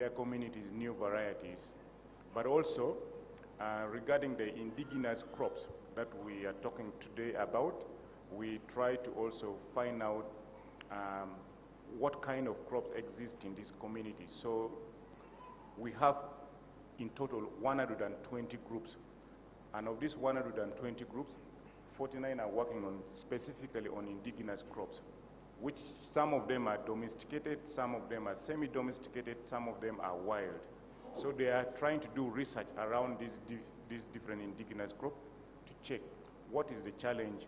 their communities new varieties. But also, regarding the indigenous crops that we are talking today about, we try to also find out what kind of crops exist in this community. So we have in total 120 groups. And of these 120 groups, 49 are working on specifically on indigenous crops, which some of them are domesticated, some of them are semi-domesticated, some of them are wild. So they are trying to do research around these different indigenous crops to check what is the challenge,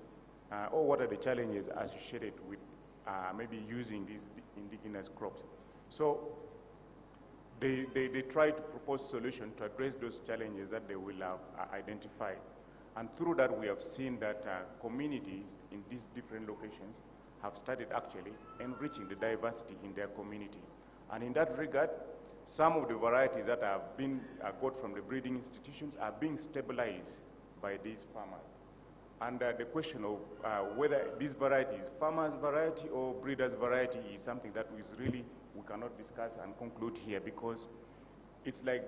or what are the challenges associated with maybe using these indigenous crops. So they try to propose solutions to address those challenges that they will have identified. And through that, we have seen that communities in these different locations have started actually enriching the diversity in their community. And in that regard, some of the varieties that have been got from the breeding institutions are being stabilized by these farmers. And the question of whether this variety is farmer's variety or breeder's variety is something that we cannot discuss and conclude here, because it's like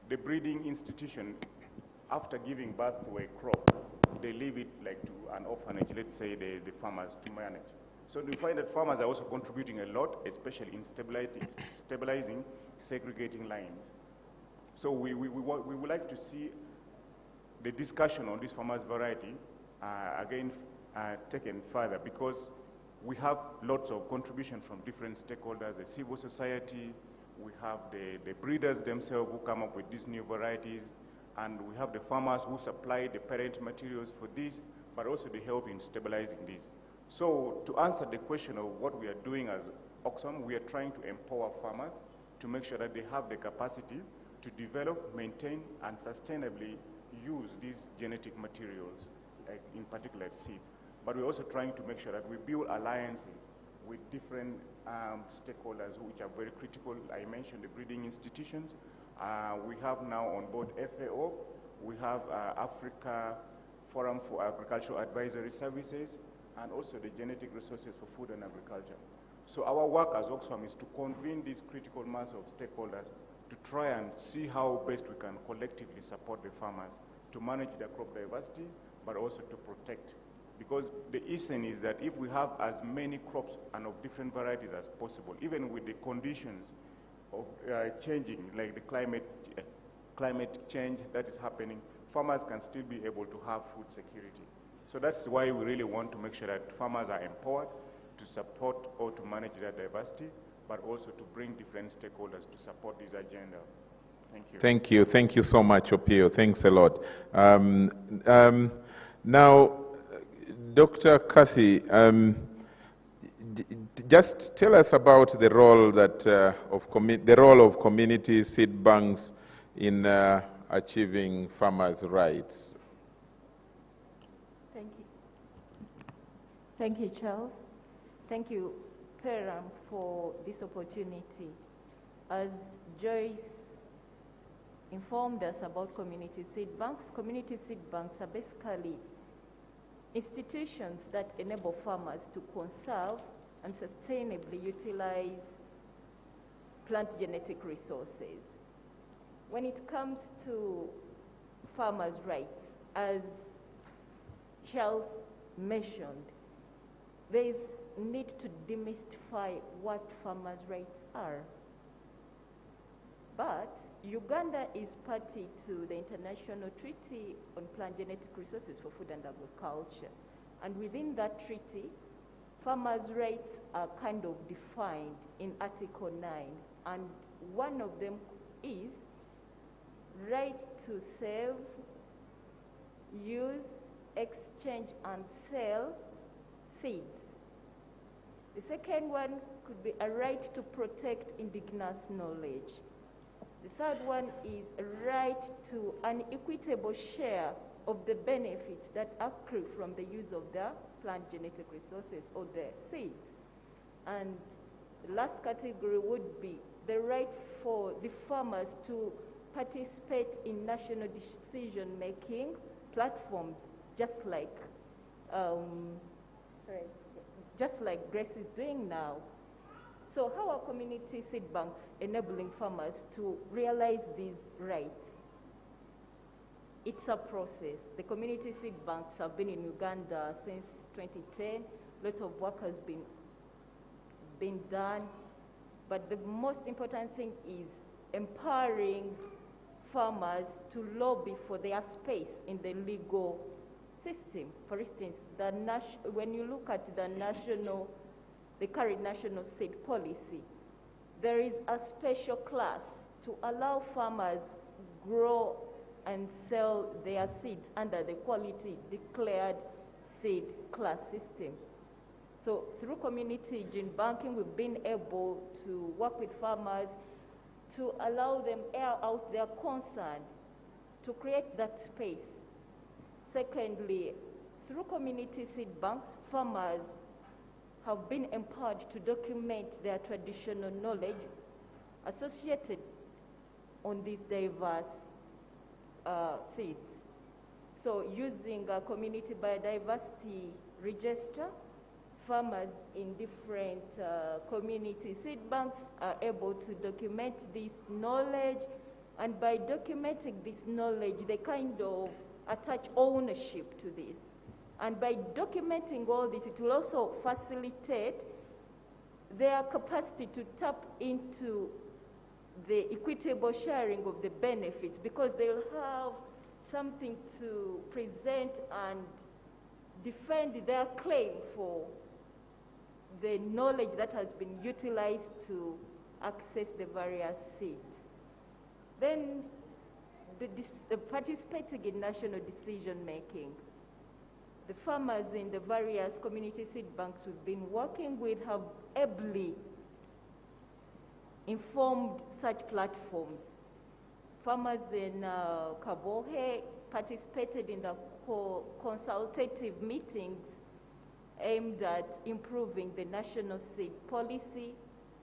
the breeding institution, after giving birth to a crop, they leave it like to an orphanage, let's say the farmers to manage. So we find that farmers are also contributing a lot, especially in stabilizing, segregating lines. So we would like to see the discussion on this farmer's variety again taken further, because we have lots of contribution from different stakeholders, the civil society, we have the breeders themselves who come up with these new varieties, and we have the farmers who supply the parent materials for this, but also they help in stabilizing this. So to answer the question of what we are doing as Oxfam, we are trying to empower farmers to make sure that they have the capacity to develop, maintain, and sustainably use these genetic materials, like in particular seeds. But we're also trying to make sure that we build alliances with different stakeholders which are very critical. I mentioned the breeding institutions. We have now on board FAO. We have Africa Forum for Agricultural Advisory Services, and also the Genetic Resources for Food and Agriculture. So our work as Oxfam is to convene this critical mass of stakeholders to try and see how best we can collectively support the farmers to manage their crop diversity, but also to protect. Because the issue is that if we have as many crops and of different varieties as possible, even with the conditions of changing, like the climate change that is happening, farmers can still be able to have food security. So that's why we really want to make sure that farmers are empowered to support or to manage their diversity, but also to bring different stakeholders to support this agenda. Thank you. Thank you. Thank you so much, Opio. Thanks a lot. Now, Dr. Kathy, just tell us about the role that the role of community seed banks in achieving farmers' rights. Thank you. Thank you, Charles. Thank you, Peram, for this opportunity. As Joyce informed us about community seed banks are basically institutions that enable farmers to conserve and sustainably utilize plant genetic resources. When it comes to farmers' rights, as Charles mentioned, there is need to demystify what farmers' rights are. But Uganda is party to the International Treaty on Plant Genetic Resources for Food and Agriculture. And within that treaty, farmers' rights are kind of defined in Article 9. And one of them is right to save, use, exchange, and sell seeds. The second one could be a right to protect indigenous knowledge. The third one is a right to an equitable share of the benefits that accrue from the use of the plant genetic resources or the seeds. And the last category would be the right for the farmers to participate in national decision-making platforms, just like Grace is doing now. So how are community seed banks enabling farmers to realize these rights? It's a process. The community seed banks have been in Uganda since 2010. A lot of work has been done. But the most important thing is empowering farmers to lobby for their space in the legal system. For instance, when you look at the current national seed policy, there is a special class to allow farmers grow and sell their seeds under the quality declared seed class system. So through community gene banking, we've been able to work with farmers to allow them air out their concern, to create that space. Secondly, through community seed banks, farmers have been empowered to document their traditional knowledge associated on these diverse seeds. So using a community biodiversity register, farmers in different community seed banks are able to document this knowledge, and by documenting this knowledge, they kind of attach ownership to this. And by documenting all this, it will also facilitate their capacity to tap into the equitable sharing of the benefits, because they'll have something to present and defend their claim for the knowledge that has been utilized to access the various seeds. Then the participating in national decision making. The farmers in the various community seed banks we've been working with have ably informed such platforms. Farmers in Kabohe participated in the consultative meetings aimed at improving the national seed policy,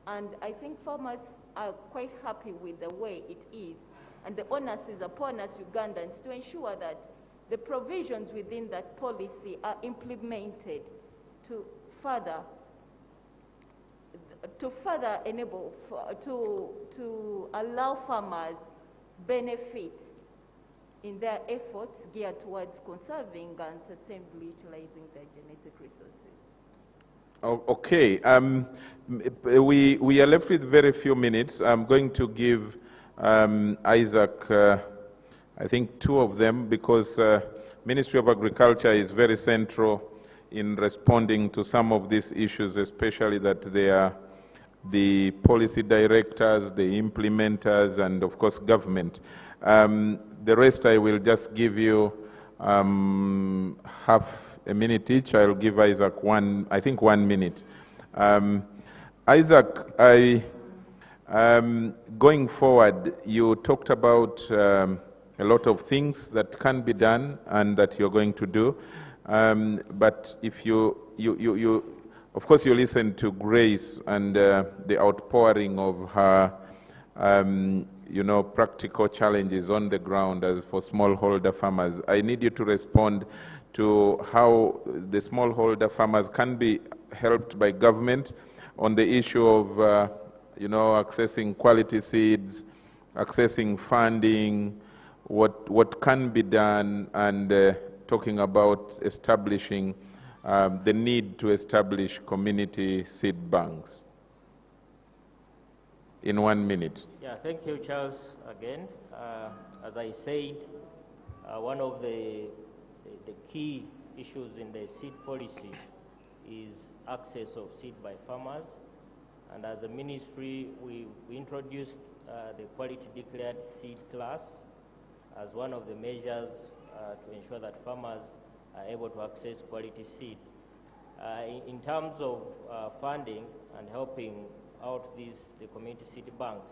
and I think farmers are quite happy with the way it is. And the onus is upon us Ugandans to ensure that the provisions within that policy are implemented to further enable, to allow farmers benefit in their efforts geared towards conserving and sustainably utilizing their genetic resources. Okay, we are left with very few minutes. I'm going to give Isaac, I think 2 of them, because Ministry of Agriculture is very central in responding to some of these issues, especially that they are the policy directors, the implementers, and of course government. The rest I will just give you half a minute each. I'll give Isaac 1 minute. Isaac, going forward, you talked about a lot of things that can be done and that you're going to do. But if of course, you listen to Grace and the outpouring of her, practical challenges on the ground as for smallholder farmers. I need you to respond to how the smallholder farmers can be helped by government on the issue of, accessing quality seeds, accessing funding, what can be done, and talking about establishing the need to establish community seed banks. In 1 minute. Yeah, thank you, Charles, again. As I said, one of the key issues in the seed policy is access of seed by farmers. And as a ministry, we introduced the quality declared seed class as one of the measures to ensure that farmers are able to access quality seed. In terms of funding and helping out the community seed banks,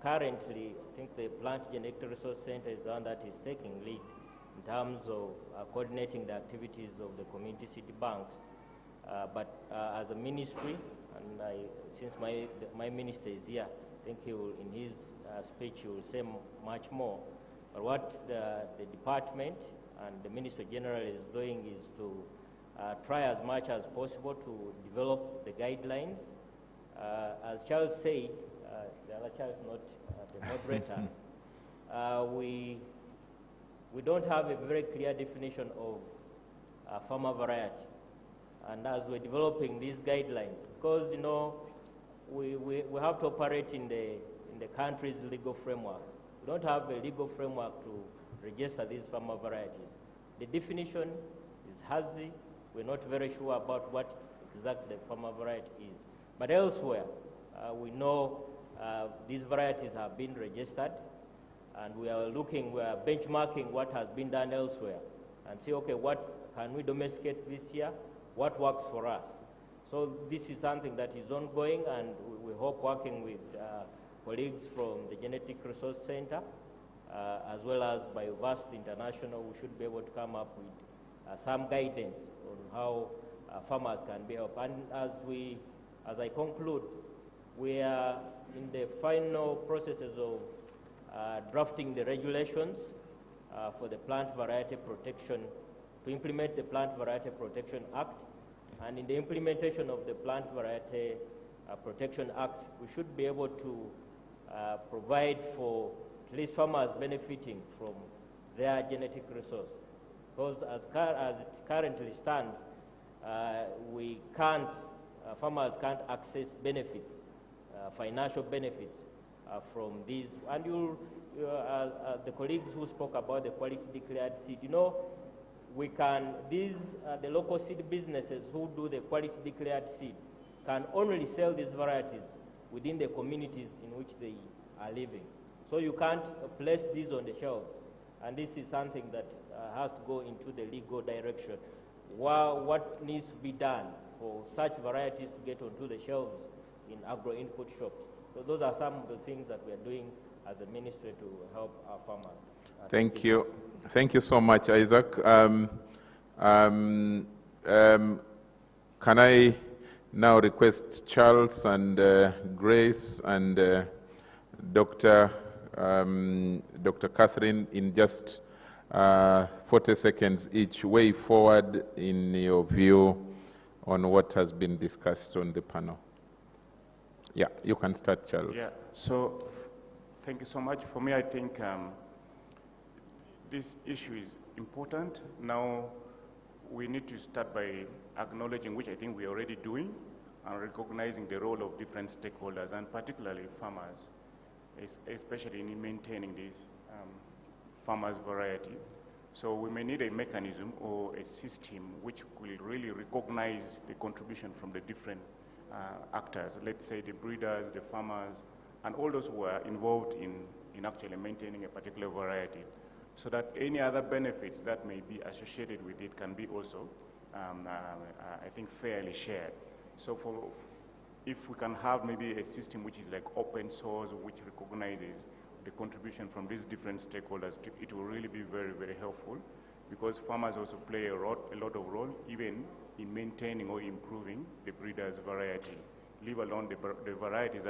currently, I think the Plant Genetic Resource Center is the one that is taking lead in terms of coordinating the activities of the community seed banks. But as a ministry, and since my minister is here, I think he will, in his speech, he will say much more. But what the department and the Minister General is doing is to try as much as possible to develop the guidelines. As Charles said, the other Charles, not the moderator, we don't have a very clear definition of farmer variety. And as we're developing these guidelines, because you know, we have to operate in the country's legal framework. We don't have a legal framework to register these farmer varieties. The definition is hazy. We're not very sure about what exactly the farmer variety is. But elsewhere, we know these varieties have been registered, and we are benchmarking what has been done elsewhere and say, okay, what can we domesticate this year? What works for us? So this is something that is ongoing, and we hope working with colleagues from the Genetic Resource Center, as well as Bioversity International, we should be able to come up with some guidance on how farmers can be helped. And as I conclude, we are in the final processes of drafting the regulations for the Plant Variety Protection, to implement the Plant Variety Protection Act. And in the implementation of the Plant Variety Protection Act, we should be able to provide for at least farmers benefiting from their genetic resource. Because as it currently stands, farmers can't access benefits, financial benefits from these. And the colleagues who spoke about the quality declared seed, you know, the local seed businesses who do the quality declared seed can only sell these varieties within the communities in which they are living. So you can't place these on the shelves. And this is something that has to go into the legal direction. What needs to be done for such varieties to get onto the shelves in agro-input shops? So those are some of the things that we are doing as a ministry to help our farmers. Thank you. Thank you so much, Isaac. Can I now request Charles and Grace and Dr. Catherine in just 40 seconds each, way forward in your view on what has been discussed on the panel. Yeah, you can start, Charles. Yeah, so thank you so much. For me, I think this issue is important. Now, we need to start by acknowledging, which I think we're already doing, and recognizing the role of different stakeholders, and particularly farmers, especially in maintaining this farmers' variety. So we may need a mechanism or a system which will really recognize the contribution from the different actors, let's say the breeders, the farmers, and all those who are involved in actually maintaining a particular variety, so that any other benefits that may be associated with it can be also, I think, fairly shared. So if we can have maybe a system which is like open source, which recognizes the contribution from these different stakeholders, it will really be very, very helpful, because farmers also play a lot of role even in maintaining or improving the breeder's variety, leave alone the varieties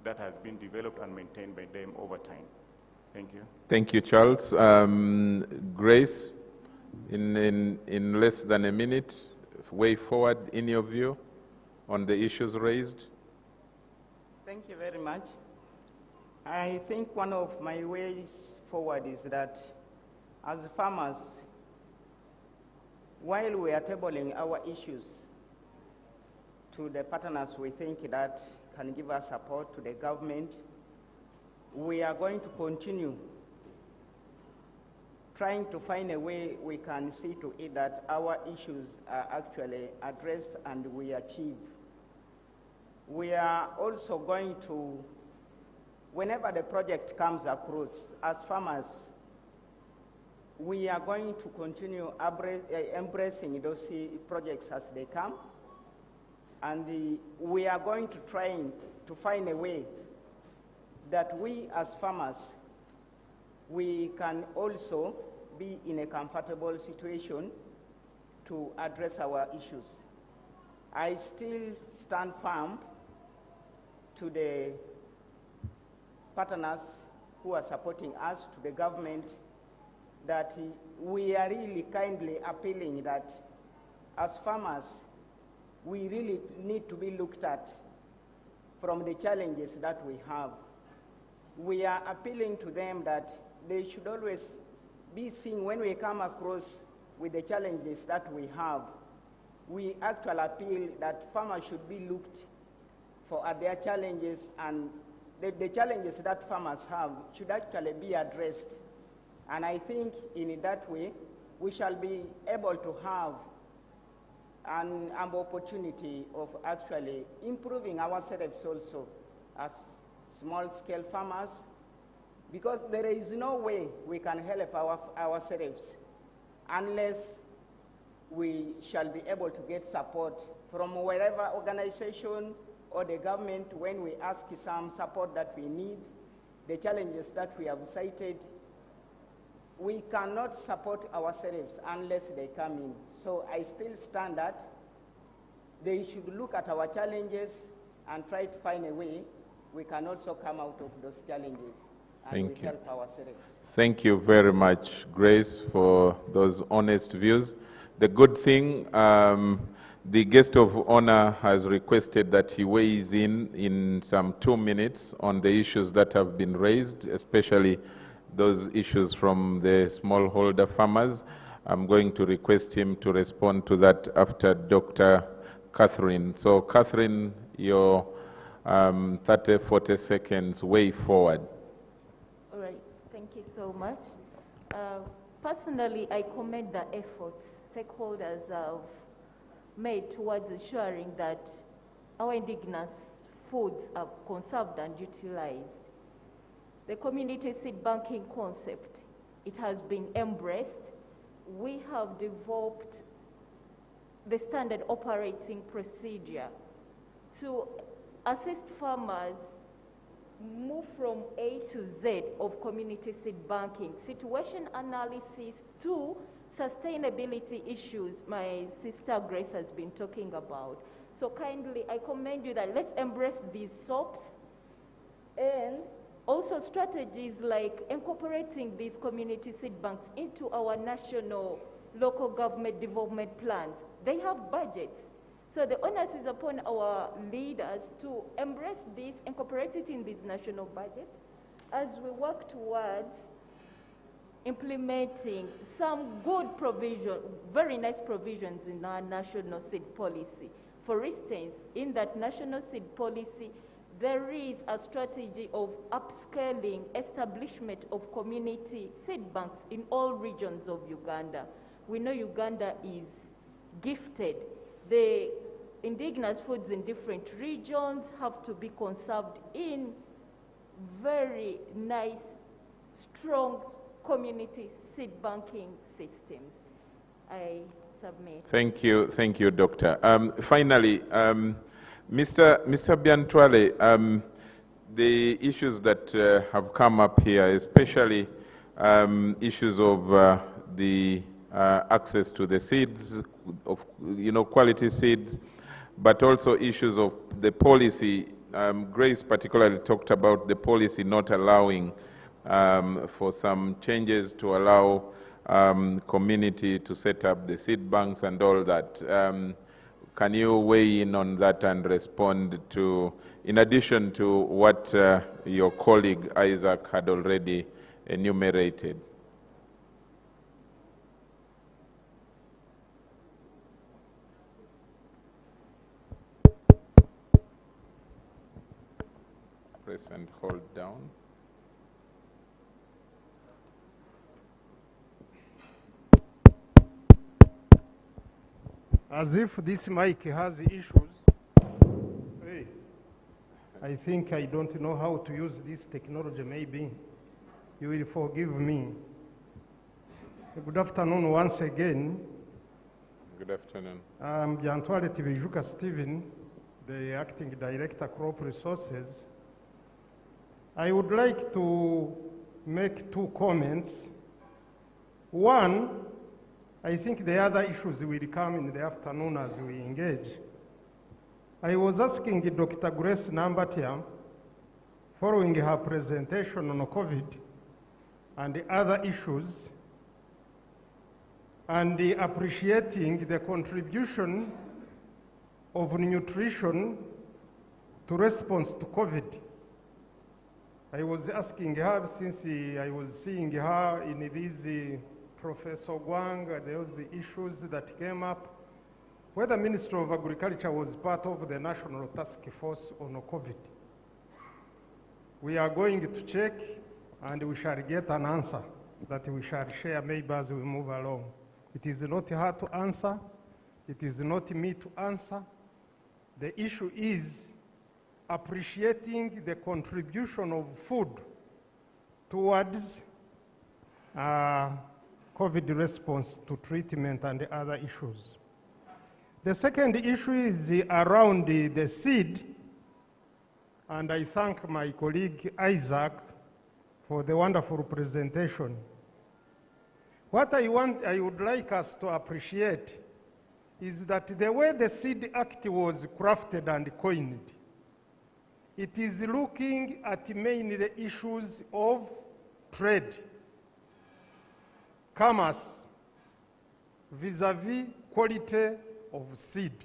that has been developed and maintained by them over time. Thank you. Thank you, Charles. Grace, in less than a minute, way forward in your view on the issues raised. Thank you very much. I think one of my ways forward is that as farmers, while we are tabling our issues to the partners we think that can give us support, to the government, we are going to continue trying to find a way we can see to it that our issues are actually addressed and we achieve. We are also going to, whenever the project comes across, as farmers, we are going to continue embracing those projects as they come, and we are going to try to find a way that we as farmers, we can also be in a comfortable situation to address our issues. I still stand firm to the partners who are supporting us, to the government, that we are really kindly appealing that as farmers, we really need to be looked at from the challenges that we have. We are appealing to them that they should always be seen when we come across with the challenges that we have. We actually appeal that farmers should be looked for at their challenges, and the challenges that farmers have should actually be addressed. And I think in that way, we shall be able to have an opportunity of actually improving ourselves also as small-scale farmers, because there is no way we can help ourselves unless we shall be able to get support from wherever organization or the government when we ask some support that we need, the challenges that we have cited. We cannot support ourselves unless they come in. So I still stand that they should look at our challenges and try to find a way we can also come out of those challenges and we help ourselves. Thank you very much, Grace, for those honest views. The good thing, the guest of honor has requested that he weighs in some 2 minutes on the issues that have been raised, especially those issues from the smallholder farmers. I'm going to request him to respond to that after Dr. Catherine. So, Catherine, your 30, 40 seconds way forward. All right, thank you so much. Personally, I commend the efforts stakeholders have made towards ensuring that our indigenous foods are conserved and utilized. The community seed banking concept, it has been embraced. We have developed the standard operating procedure to assist farmers move from A to Z of community seed banking, situation analysis to sustainability issues my sister Grace has been talking about. So kindly, I commend you that let's embrace these SOPs and also strategies like incorporating these community seed banks into our national local government development plans. They have budgets. So the onus is upon our leaders to embrace this, incorporate it in these national budgets as we work towards implementing some good provision, very nice provisions in our national seed policy. For instance, in that national seed policy, there is a strategy of upscaling establishment of community seed banks in all regions of Uganda. We know Uganda is gifted. The indigenous foods in different regions have to be conserved in very nice, strong community seed banking systems. I submit. Thank you, Doctor. Finally, Mr. Biantwale, the issues that have come up here, especially issues of the access to the seeds, of quality seeds, but also issues of the policy. Grace particularly talked about the policy not allowing for some changes to allow community to set up the seed banks and all that. Can you weigh in on that and respond to, in addition to what your colleague Isaac had already enumerated? Press and hold down. As if this mic has issues. Hey, I think I don't know how to use this technology, maybe. You will forgive me. Good afternoon once again. Good afternoon. I'm Biantwale Tibijuka Stephen, the Acting Director, Crop Resources. I would like to make 2 comments. One, I think the other issues will come in the afternoon as we engage. I was asking Dr. Grace Nambatia, following her presentation on COVID and the other issues, and appreciating the contribution of nutrition to response to COVID. I was asking her, since I was seeing her in these Professor Gwang, those issues that came up, whether Ministry of Agriculture was part of the National Task Force on COVID. We are going to check, and we shall get an answer that we shall share maybe as we move along. It is not hard to answer. It is not me to answer. The issue is appreciating the contribution of food towards COVID response to treatment and other issues. The second issue is around the seed, and I thank my colleague Isaac for the wonderful presentation. What I would like us to appreciate is that the way the Seed Act was crafted and coined, it is looking at mainly the issues of trade, commerce, vis-a-vis quality of seed.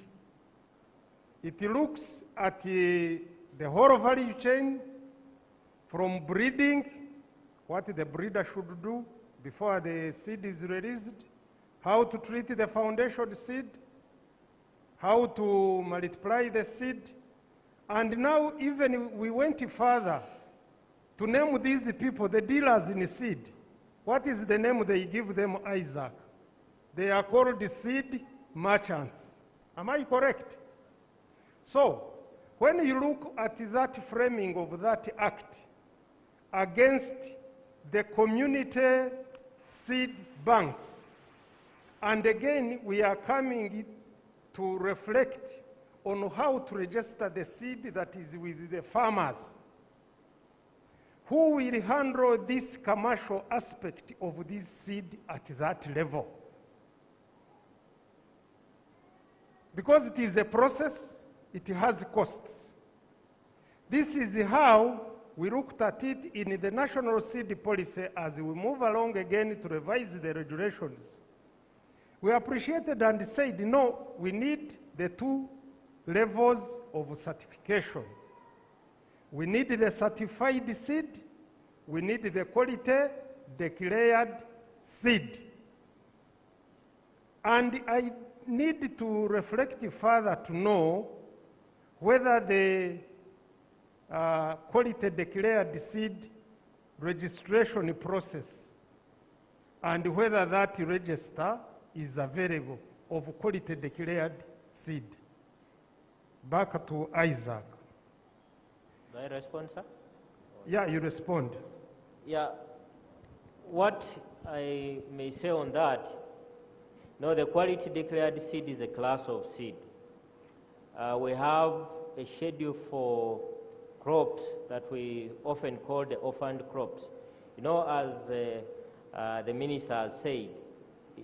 It looks at the whole value chain, from breeding, what the breeder should do before the seed is released, how to treat the foundation seed, how to multiply the seed, and now even we went further to name these people the dealers in seed. What is the name they give them, Isaac? They are called seed merchants. Am I correct? So, when you look at that framing of that act against the community seed banks, and again, we are coming to reflect on how to register the seed that is with the farmers. Who will handle this commercial aspect of this seed at that level? Because it is a process, it has costs. This is how we looked at it in the national seed policy as we move along again to revise the regulations. We appreciated and said, no, we need the two levels of certification. We need the certified seed, we need the quality declared seed. And I need to reflect further to know whether the quality declared seed registration process and whether that register is available of quality declared seed. Back to Isaac. Do I respond, sir? Yeah, you respond. Yeah, what I may say on that, no, the quality declared seed is a class of seed. We have a schedule for crops that we often call the orphaned crops. You know, as the minister has said,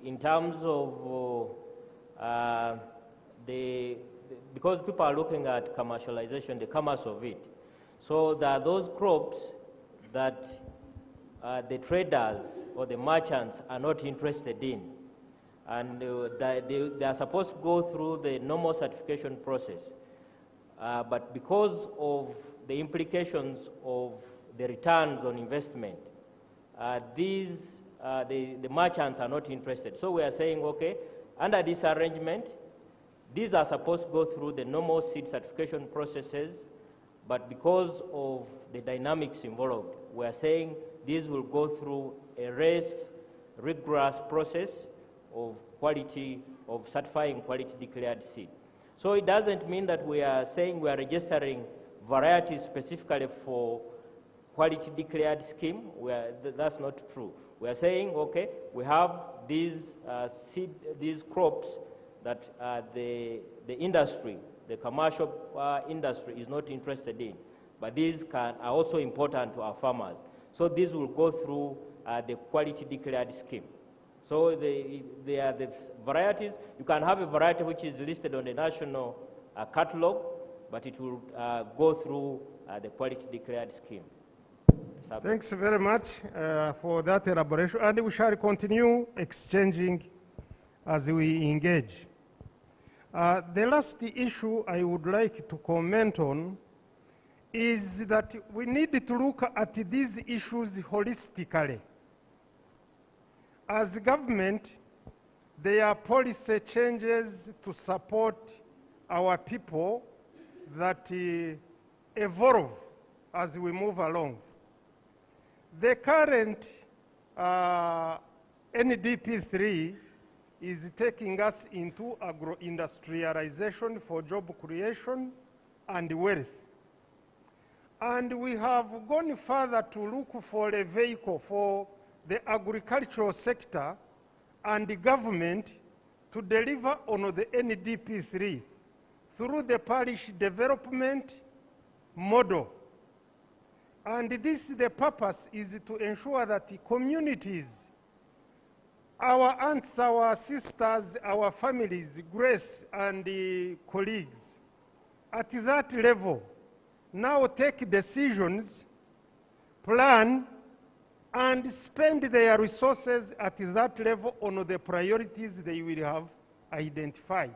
in terms of because people are looking at commercialization, the commerce of it. So there are those crops that the traders or the merchants are not interested in. And they are supposed to go through the normal certification process. But because of the implications of the returns on investment, the merchants are not interested. So we are saying, okay, under this arrangement, these are supposed to go through the normal seed certification processes, but because of the dynamics involved, we are saying these will go through a rigorous process of quality, of certifying quality declared seed. So it doesn't mean that we are saying we are registering varieties specifically for quality declared scheme. That's not true. We are saying, okay, we have these these crops that the industry, the commercial industry is not interested in, but these are also important to our farmers. So these will go through the quality declared scheme. So they are the varieties. You can have a variety which is listed on the national catalog, but it will go through the quality declared scheme. Thanks very much for that elaboration, and we shall continue exchanging as we engage. The last issue I would like to comment on is that we need to look at these issues holistically. As government, there are policy changes to support our people that evolve as we move along. The current NDP3 is taking us into agro-industrialization for job creation and wealth. And we have gone further to look for a vehicle for the agricultural sector and the government to deliver on the NDP3 through the parish development model. And the purpose is to ensure that the communities, our aunts, our sisters, our families, grace and the colleagues, at that level, now take decisions, plan, and spend their resources at that level on the priorities they will have identified.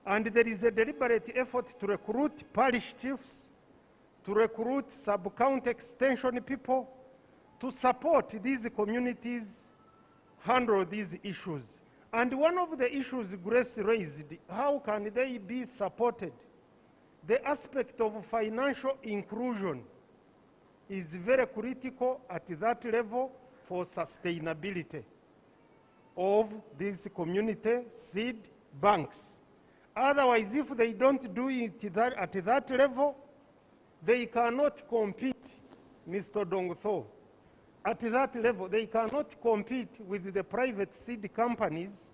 And there is a deliberate effort to recruit parish chiefs, to recruit sub-county extension people, to support these communities handle these issues. And one of the issues Grace raised, how can they be supported? The aspect of financial inclusion is very critical at that level for sustainability of these community seed banks. Otherwise, if they don't do it at that level, they cannot compete, Mr. Dongtho. At that level, they cannot compete with the private seed companies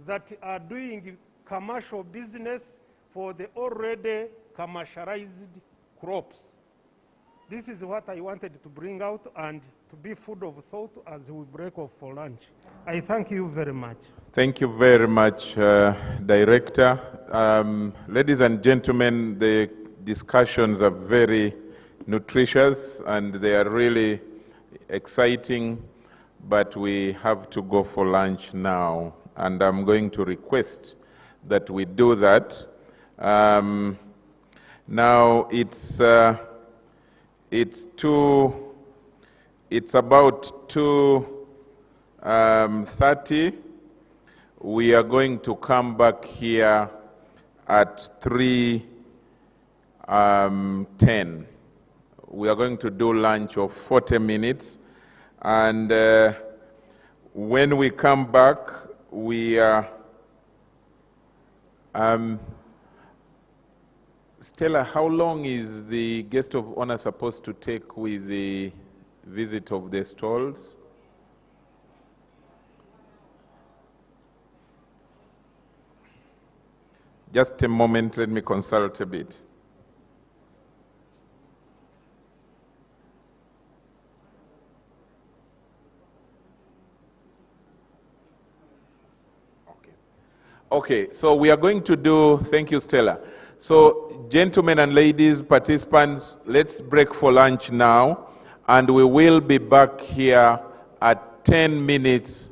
that are doing commercial business for the already commercialized crops. This is what I wanted to bring out and to be food of thought as we break off for lunch. I thank you very much. Thank you very much, Director. Ladies and gentlemen, the discussions are very nutritious and they are really exciting, but we have to go for lunch now. And I'm going to request that we do that. Now it's about 2:30. We are going to come back here at 3:10. We are going to do lunch of 40 minutes. And when we come back, we are... Stella, how long is the guest of honor supposed to take with the visit of the stalls? Just a moment, let me consult a bit. Okay, so we are going to do, thank you, Stella. So, gentlemen and ladies, participants, let's break for lunch now, and we will be back here at 10 minutes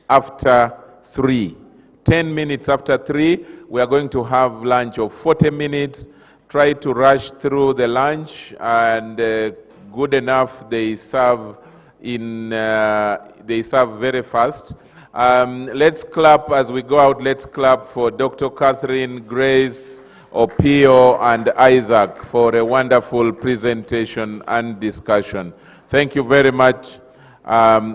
after 3. 10 minutes after 3, we are going to have lunch of 40 minutes. Try to rush through the lunch, and good enough, they serve very fast. Let's clap as we go out. Let's clap for Dr. Catherine, Grace, Opio, and Isaac for a wonderful presentation and discussion. Thank you very much.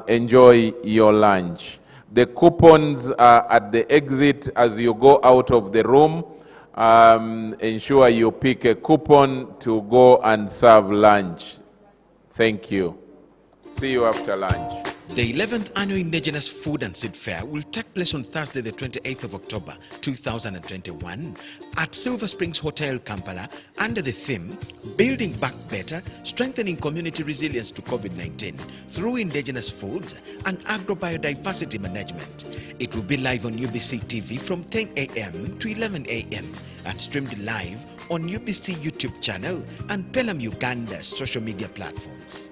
Enjoy your lunch. The coupons are at the exit as you go out of the room. Ensure you pick a coupon to go and serve lunch. Thank you. See you after lunch. The 11th Annual Indigenous Food and Seed Fair will take place on Thursday, the 28th of October, 2021 at Silver Springs Hotel, Kampala, under the theme, Building Back Better, Strengthening Community Resilience to COVID-19 through Indigenous Foods and Agro-Biodiversity Management. It will be live on UBC TV from 10 a.m. to 11 a.m. and streamed live on UBC YouTube channel and Pelham Uganda's social media platforms.